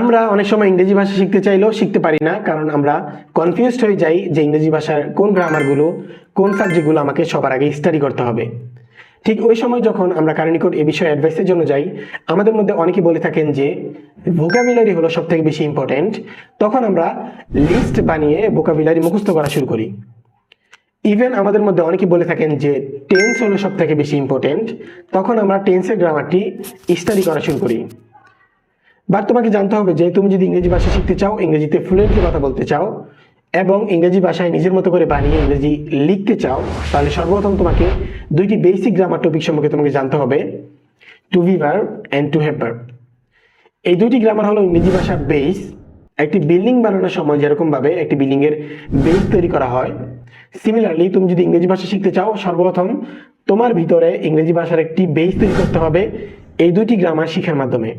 আমরা অনেক সময় ইংরেজি ভাষা শিখতে চাইলেও শিখতে পারি না, কারণ আমরা কনফিউজড হয়ে যাই যে ইংরেজি ভাষার কোন গ্রামারগুলো, কোন সাবজেক্টগুলো আমাকে সবার আগে স্টাডি করতে হবে। ঠিক ওই সময় যখন আমরা কারো নিকট এ বিষয়ে অ্যাডভাইসের জন্য যাই, আমাদের মধ্যে অনেকে বলে থাকেন যে ভোকাবুলারি হলো সব থেকে বেশি ইম্পর্টেন্ট। তখন আমরা লিস্ট বানিয়ে ভোকাবুলারি মুখস্থ করা শুরু করি। ইভেন আমাদের মধ্যে অনেকে বলে থাকেন যে টেন্স হলো সব থেকে বেশি ইম্পর্টেন্ট। তখন আমরা টেন্সের গ্রামারটি স্টাডি করা শুরু করি। বাট তোমাকে জানতে হবে যে তুমি যদি ইংরেজি ভাষা শিখতে চাও, ইংরেজিতে ফ্লুয়েন্টলি কথা বলতে চাও এবং ইংরেজি ভাষায় নিজের মতো করে বানিয়ে ইংরেজি লিখতে চাও, তাহলে সর্বপ্রথম তোমাকে দুইটি বেসিক গ্রামার টপিক সম্পর্কে তোমাকে জানতে হবে, to be verb and to have verb. এই দুইটি গ্রামার হলো ইংরেজি ভাষার বেস। একটি বিল্ডিং বানানোর সময় যেরকম ভাবে একটি বিল্ডিং এর বেস তৈরি করা হয়, সিমিলারলি তুমি যদি ইংরেজি ভাষা শিখতে চাও, সর্বপ্রথম তোমার ভিতরে ইংরেজি ভাষার একটি বেস তৈরি করতে হবে এই দুইটি গ্রামার শিখার মাধ্যমে।